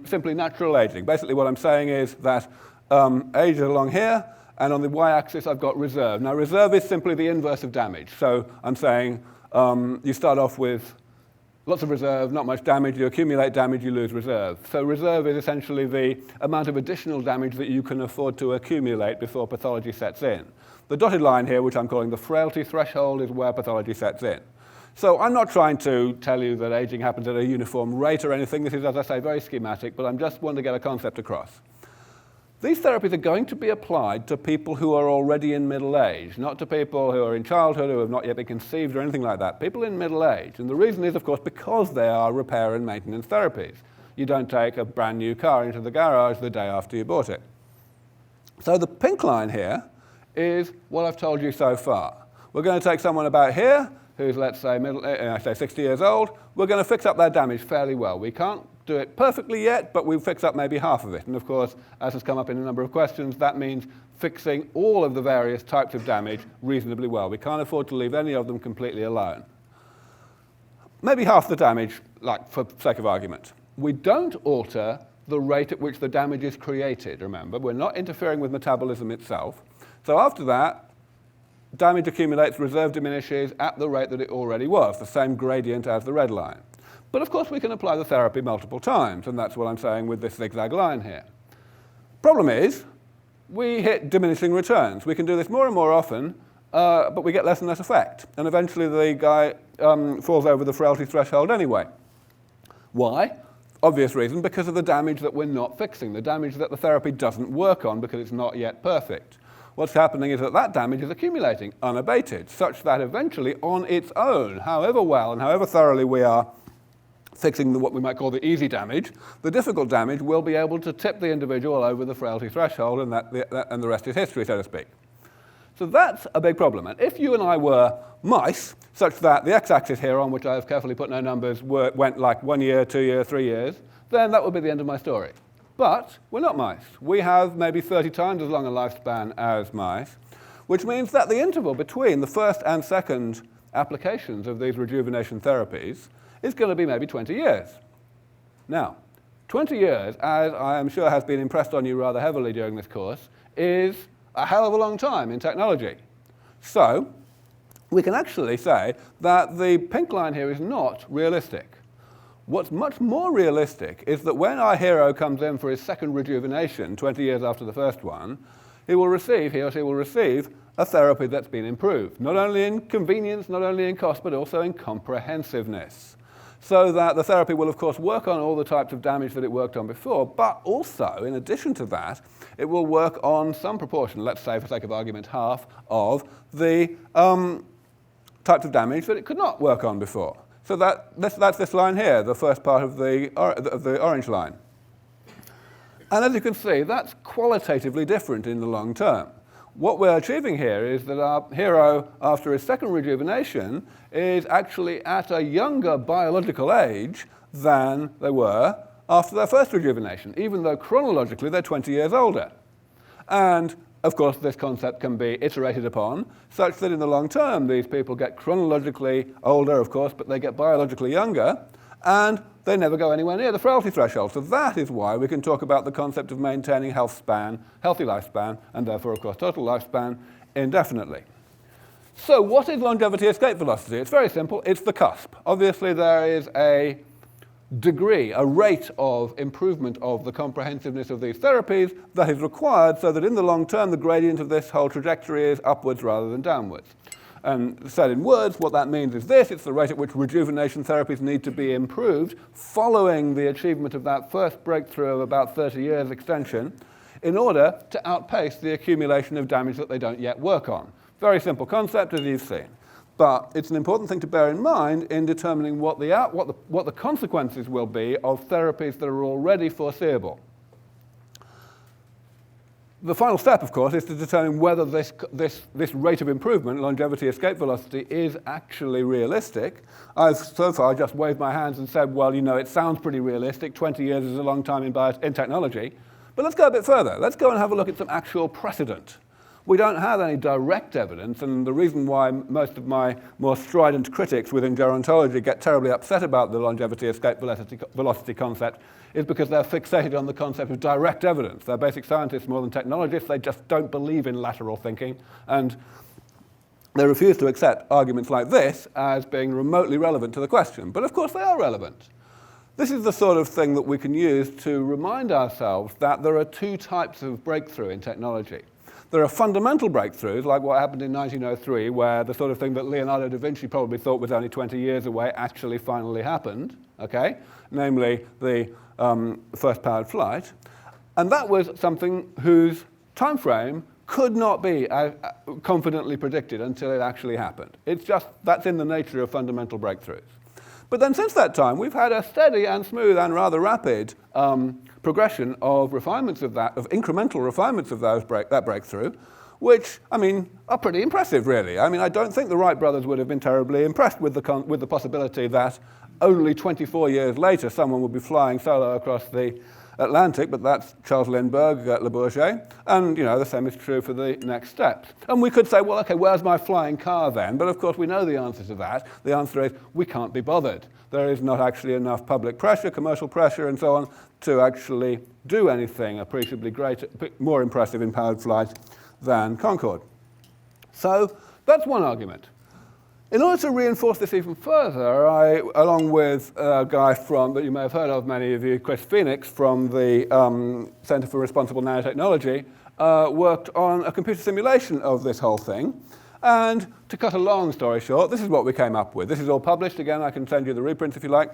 simply natural aging. Basically what I'm saying is that age is along here, and on the y-axis I've got reserve. Now reserve is simply the inverse of damage. So I'm saying you start off with lots of reserve, not much damage, you accumulate damage, you lose reserve. So reserve is essentially the amount of additional damage that you can afford to accumulate before pathology sets in. The dotted line here, which I'm calling the frailty threshold, is where pathology sets in. So I'm not trying to tell you that aging happens at a uniform rate or anything. This is, as I say, very schematic, but I'm just wanting to get a concept across. These therapies are going to be applied to people who are already in middle age, not to people who are in childhood, who have not yet been conceived or anything like that. People in middle age. And the reason is, of course, because they are repair and maintenance therapies. You don't take a brand new car into the garage the day after you bought it. So the pink line here is what I've told you so far. We're going to take someone about here who's, let's say, 60 years old. We're going to fix up their damage fairly well. We can't do it perfectly yet, but we'll fix up maybe half of it. And of course, as has come up in a number of questions, that means fixing all of the various types of damage reasonably well. We can't afford to leave any of them completely alone. Maybe half the damage, like for sake of argument. We don't alter the rate at which the damage is created, remember. We're not interfering with metabolism itself. So after that, damage accumulates, reserve diminishes at the rate that it already was, the same gradient as the red line. But of course we can apply the therapy multiple times, and that's what I'm saying with this zigzag line here. Problem is, we hit diminishing returns. We can do this more and more often, but we get less and less effect. And eventually the guy falls over the frailty threshold anyway. Why? Obvious reason, because of the damage that we're not fixing, the damage that the therapy doesn't work on because it's not yet perfect. What's happening is that damage is accumulating unabated, such that eventually on its own, however well and however thoroughly we are fixing what we might call the easy damage, the difficult damage will be able to tip the individual over the frailty threshold, and the rest is history, so to speak. So that's a big problem. And if you and I were mice, such that the x-axis here, on which I have carefully put no numbers, went like 1 year, 2 years, 3 years, then that would be the end of my story. But we're not mice. We have maybe 30 times as long a lifespan as mice, which means that the interval between the first and second applications of these rejuvenation therapies is going to be maybe 20 years. Now, 20 years, as I am sure has been impressed on you rather heavily during this course, is a hell of a long time in technology. So, we can actually say that the pink line here is not realistic. What's much more realistic is that when our hero comes in for his second rejuvenation, 20 years after the first one, he or she will receive a therapy that's been improved, not only in convenience, not only in cost, but also in comprehensiveness. So that the therapy will, of course, work on all the types of damage that it worked on before, but also, in addition to that, it will work on some proportion, let's say, for sake of argument, half of the types of damage that it could not work on before. So that's this line here, the first part of the orange line. And as you can see, that's qualitatively different in the long term. What we're achieving here is that our hero, after his second rejuvenation, is actually at a younger biological age than they were after their first rejuvenation, even though chronologically they're 20 years older. And of course, this concept can be iterated upon, such that in the long term, these people get chronologically older, of course, but they get biologically younger, and they never go anywhere near the frailty threshold. So that is why we can talk about the concept of maintaining healthy lifespan, and therefore, of course, total lifespan indefinitely. So what is longevity escape velocity? It's very simple. It's the cusp. Obviously, there is a degree, a rate of improvement of the comprehensiveness of these therapies that is required so that in the long term, the gradient of this whole trajectory is upwards rather than downwards. And said in words, what that means is this: it's the rate at which rejuvenation therapies need to be improved following the achievement of that first breakthrough of about 30 years extension in order to outpace the accumulation of damage that they don't yet work on. Very simple concept, as you've seen. But it's an important thing to bear in mind in determining what the consequences will be of therapies that are already foreseeable. The final step, of course, is to determine whether this rate of improvement, longevity escape velocity, is actually realistic. I've so far just waved my hands and said, well, you know, it sounds pretty realistic. 20 years is a long time in technology. But let's go a bit further. Let's go and have a look at some actual precedent. We don't have any direct evidence, and the reason why most of my more strident critics within gerontology get terribly upset about the longevity escape velocity concept is because they're fixated on the concept of direct evidence. They're basic scientists more than technologists. They just don't believe in lateral thinking, and they refuse to accept arguments like this as being remotely relevant to the question. But of course they are relevant. This is the sort of thing that we can use to remind ourselves that there are two types of breakthrough in technology. There are fundamental breakthroughs, like what happened in 1903, where the sort of thing that Leonardo da Vinci probably thought was only 20 years away actually finally happened, okay? Namely, the first powered flight. And that was something whose time frame could not be confidently predicted until it actually happened. It's just, that's in the nature of fundamental breakthroughs. But then since that time, we've had a steady and smooth and rather rapid progression of refinements of that, of incremental refinements of that breakthrough, which, I mean, are pretty impressive, really. I mean, I don't think the Wright brothers would have been terribly impressed with the possibility that only 24 years later someone would be flying solo across the Atlantic, but that's Charles Lindbergh, Le Bourget, and you know the same is true for the next steps. And we could say, well, okay, where's my flying car then? But of course we know the answer to that. The answer is we can't be bothered. There is not actually enough public pressure, commercial pressure, and so on to actually do anything appreciably greater, more impressive in powered flight than Concorde. So that's one argument. In order to reinforce this even further, I, along with a guy that you may have heard of, many of you, Chris Phoenix, from the Center for Responsible Nanotechnology, worked on a computer simulation of this whole thing. And to cut a long story short, this is what we came up with. This is all published. Again, I can send you the reprints if you like.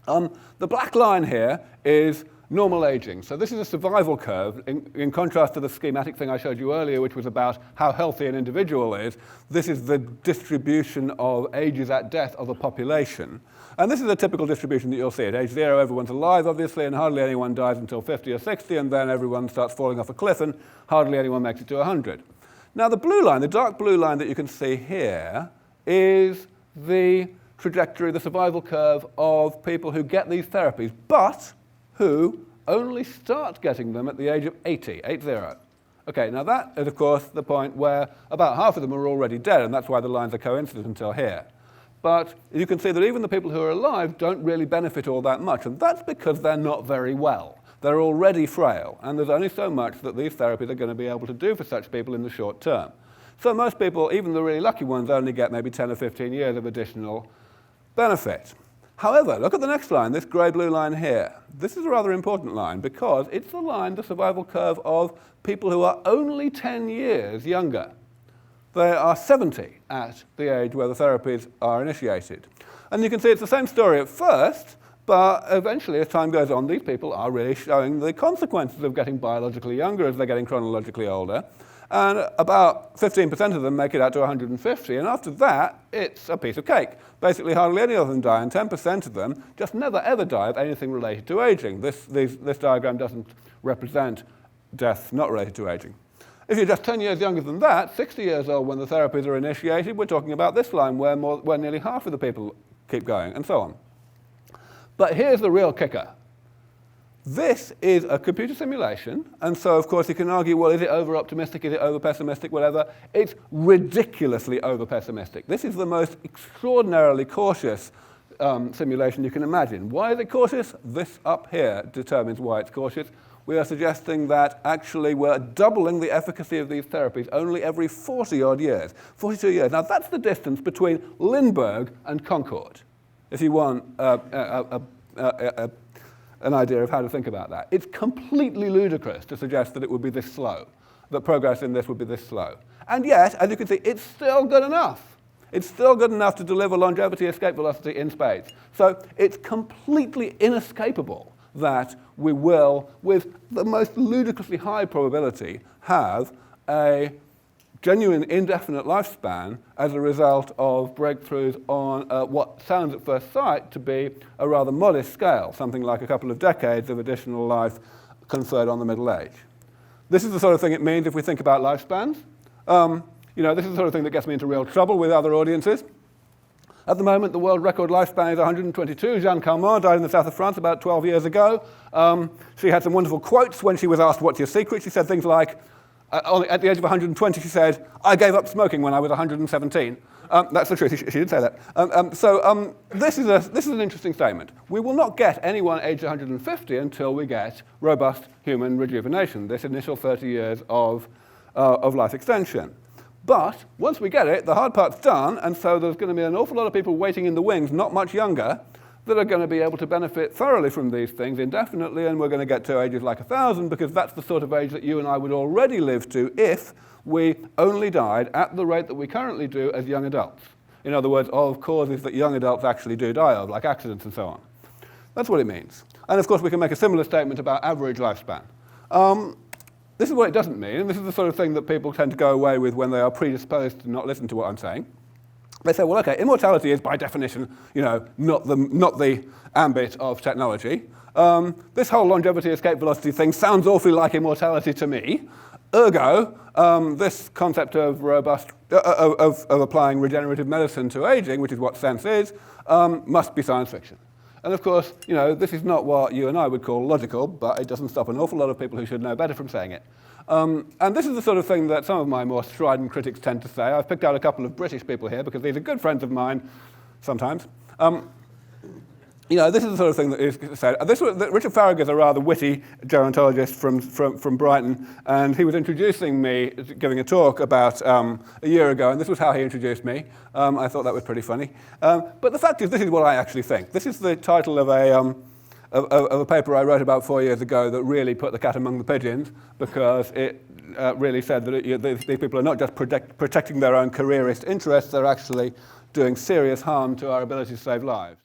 The black line here is normal aging. So this is a survival curve, in contrast to the schematic thing I showed you earlier, which was about how healthy an individual is. This is the distribution of ages at death of a population. And this is a typical distribution that you'll see. At age 0, everyone's alive, obviously, and hardly anyone dies until 50 or 60, and then everyone starts falling off a cliff, and hardly anyone makes it to 100. Now, the blue line, the dark blue line that you can see here, is the trajectory, the survival curve of people who get these therapies, but who only start getting them at the age of 80. Okay, now that is, of course, the point where about half of them are already dead, and that's why the lines are coincident until here. But you can see that even the people who are alive don't really benefit all that much, and that's because they're not very well. They're already frail, and there's only so much that these therapies are going to be able to do for such people in the short term. So most people, even the really lucky ones, only get maybe 10 or 15 years of additional benefit. However, look at the next line, this grey-blue line here. This is a rather important line because it's the line, the survival curve of people who are only 10 years younger. They are 70 at the age where the therapies are initiated. And you can see it's the same story at first, but eventually, as time goes on, these people are really showing the consequences of getting biologically younger as they're getting chronologically older. And about 15% of them make it out to 150, and after that, it's a piece of cake. Basically, hardly any of them die, and 10% of them just never ever die of anything related to aging. This diagram doesn't represent death not related to aging. If you're just 10 years younger than that, 60 years old when the therapies are initiated, we're talking about this line where nearly half of the people keep going, and so on. But here's the real kicker. This is a computer simulation, and so of course you can argue, well, is it over-optimistic, is it over-pessimistic, whatever. It's ridiculously over-pessimistic. This is the most extraordinarily cautious simulation you can imagine. Why is it cautious? This up here determines why it's cautious. We are suggesting that actually we're doubling the efficacy of these therapies only every 40-odd years, 42 years. Now that's the distance between Lindbergh and Concord, if you want an idea of how to think about that. It's completely ludicrous to suggest that it would be this slow, that progress in this would be this slow. And yet, as you can see, it's still good enough. It's still good enough to deliver longevity escape velocity in spades. So it's completely inescapable that we will, with the most ludicrously high probability, have a genuine indefinite lifespan as a result of breakthroughs on what sounds at first sight to be a rather modest scale, something like a couple of decades of additional life conferred on the middle age. This is the sort of thing it means if we think about lifespans. This is the sort of thing that gets me into real trouble with other audiences. At the moment, the world record lifespan is 122. Jeanne Calment died in the south of France about 12 years ago. She had some wonderful quotes when she was asked, "What's your secret?" She said things like, at the age of 120, she said, "I gave up smoking when I was 117. That's the truth. She did say that. This is an interesting statement. We will not get anyone aged 150 until we get robust human rejuvenation, this initial 30 years of life extension. But once we get it, the hard part's done, and so there's going to be an awful lot of people waiting in the wings, not much younger, that are going to be able to benefit thoroughly from these things indefinitely, and we're going to get to ages like 1,000, because that's the sort of age that you and I would already live to if we only died at the rate that we currently do as young adults. In other words, of causes that young adults actually do die of, like accidents and so on. That's what it means. And of course, we can make a similar statement about average lifespan. This is what it doesn't mean, and this is the sort of thing that people tend to go away with when they are predisposed to not listen to what I'm saying. They say, well, okay, immortality is by definition, not the ambit of technology. This whole longevity escape velocity thing sounds awfully like immortality to me. Ergo, this concept of of applying regenerative medicine to aging, which is what SENS is, must be science fiction. And of course, this is not what you and I would call logical, but it doesn't stop an awful lot of people who should know better from saying it. And this is the sort of thing that some of my more strident critics tend to say. I've picked out a couple of British people here because these are good friends of mine sometimes. This is the sort of thing that is said. Richard Farragher's a rather witty gerontologist from Brighton, and he was introducing me, giving a talk about a year ago, and this was how he introduced me. I thought that was pretty funny. But the fact is, this is what I actually think. This is the title of a paper I wrote about 4 years ago that really put the cat among the pigeons, because it really said that these people are not just protecting their own careerist interests, they're actually doing serious harm to our ability to save lives.